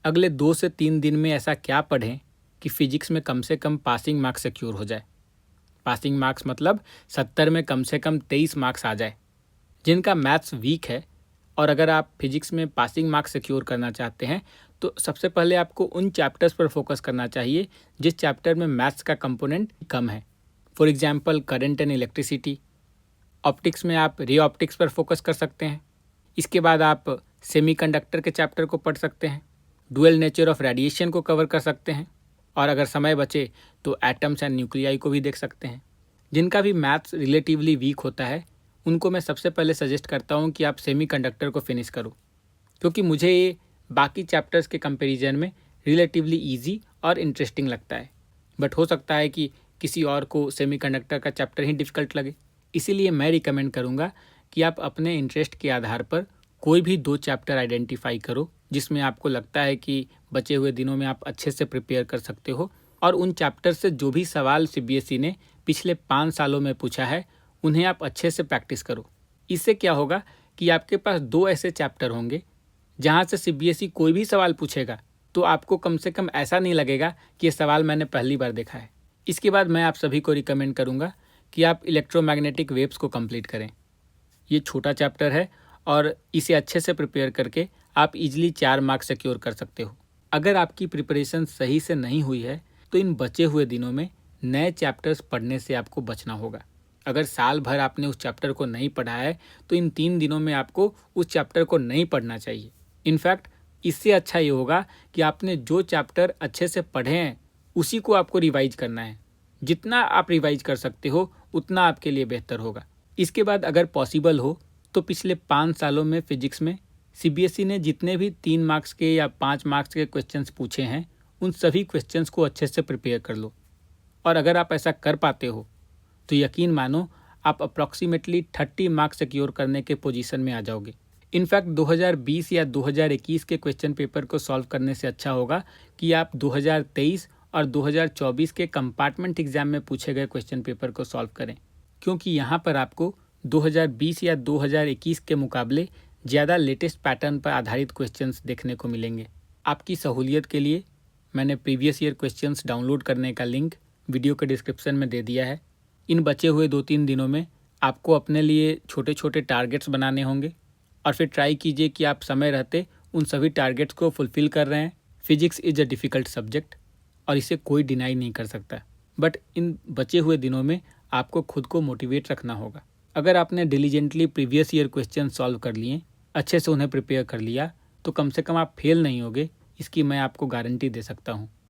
अगले 2 से 3 दिन में ऐसा क्या पढ़ें कि फिजिक्स में कम से कम पासिंग मार्क्स सिक्योर हो जाए। पासिंग मार्क्स मतलब 70 में कम से कम 23 मार्क्स आ जाए। जिनका मैथ्स वीक है और अगर आप फिजिक्स में पासिंग मार्क्स सिक्योर करना चाहते हैं तो सबसे पहले आपको उन चैप्टर्स पर फोकस करना चाहिए जिस चैप्टर में मैथ्स का कंपोनेंट कम है। For example current and electricity. Optics में आप रे ऑप्टिक्स पर फोकस कर सकते हैं। इसके बाद आप सेमीकंडक्टर के चैप्टर को पढ़ सकते हैं। डुअल नेचर ऑफ रेडिएशन को कवर कर सकते हैं और अगर समय बचे तो एटम्स एंड न्यूक्लियाई को भी देख सकते हैं। जिनका भी मैथ्स रिलेटिवली वीक होता है उनको मैं सबसे पहले सजेस्ट करता हूँ कि आप सेमीकंडक्टर को फिनिश करो, क्योंकि मुझे ये बाकी चैप्टर्स के कंपैरिजन में रिलेटिवली इजी और इंटरेस्टिंग लगता है। बट हो सकता है कि किसी और को सेमीकंडक्टर का चैप्टर ही डिफ़िकल्ट लगे। इसीलिए मैं रिकमेंड करूँगा कि आप अपने इंटरेस्ट के आधार पर कोई भी 2 चैप्टर आइडेंटिफाई करो जिसमें आपको लगता है कि बचे हुए दिनों में आप अच्छे से प्रिपेयर कर सकते हो, और उन चैप्टर से जो भी सवाल सीबीएसई ने पिछले 5 सालों में पूछा है उन्हें आप अच्छे से प्रैक्टिस करो। इससे क्या होगा कि आपके पास 2 ऐसे चैप्टर होंगे जहाँ से सीबीएसई कोई भी सवाल पूछेगा तो आपको कम से कम ऐसा नहीं लगेगा कि ये सवाल मैंने पहली बार देखा है। इसके बाद मैं आप सभी को रिकमेंड करूँगा कि आप इलेक्ट्रोमैग्नेटिक वेव्स को कंप्लीट करें। ये छोटा चैप्टर है और इसे अच्छे से प्रिपेयर करके आप इजीली 4 मार्क्स सिक्योर कर सकते हो। अगर आपकी प्रिपरेशन सही से नहीं हुई है तो इन बचे हुए दिनों में नए चैप्टर्स पढ़ने से आपको बचना होगा। अगर साल भर आपने उस चैप्टर को नहीं पढ़ा है तो इन 3 दिनों में आपको उस चैप्टर को नहीं पढ़ना चाहिए। इनफैक्ट इससे अच्छा ये होगा कि आपने जो चैप्टर अच्छे से पढ़े हैं उसी को आपको रिवाइज करना है। जितना आप रिवाइज कर सकते हो उतना आपके लिए बेहतर होगा। इसके बाद अगर पॉसिबल हो तो पिछले 5 सालों में फिजिक्स में सीबीएसई ने जितने भी 3 मार्क्स के या 5 मार्क्स के क्वेश्चंस पूछे हैं उन सभी क्वेश्चंस को अच्छे से प्रिपेयर कर लो। और अगर आप ऐसा कर पाते हो तो यकीन मानो आप अप्रॉक्सीमेटली 30 मार्क्स सिक्योर करने के पोजीशन में आ जाओगे। इनफैक्ट 2020 या 2021 के क्वेश्चन पेपर को सॉल्व करने से अच्छा होगा कि आप 2023 और 2024 के कंपार्टमेंट एग्जाम में पूछे गए क्वेश्चन पेपर को सॉल्व करें, क्योंकि यहाँ पर आपको 2020 या 2021 के मुकाबले ज़्यादा लेटेस्ट पैटर्न पर आधारित क्वेश्चंस देखने को मिलेंगे। आपकी सहूलियत के लिए मैंने प्रीवियस ईयर क्वेश्चंस डाउनलोड करने का लिंक वीडियो के डिस्क्रिप्शन में दे दिया है। इन बचे हुए 2-3 दिनों में आपको अपने लिए छोटे छोटे टारगेट्स बनाने होंगे और फिर ट्राई कीजिए कि आप समय रहते उन सभी टारगेट्स को फुलफ़िल कर रहे हैं। Physics is a difficult subject और इसे कोई डिनाई नहीं कर सकता, बट इन बचे हुए दिनों में आपको खुद को मोटिवेट रखना होगा। अगर आपने diligently previous year question solve कर लिए, अच्छे से उन्हें प्रिपेयर कर लिया, तो कम से कम आप फेल नहीं होगे, इसकी मैं आपको गारंटी दे सकता हूँ।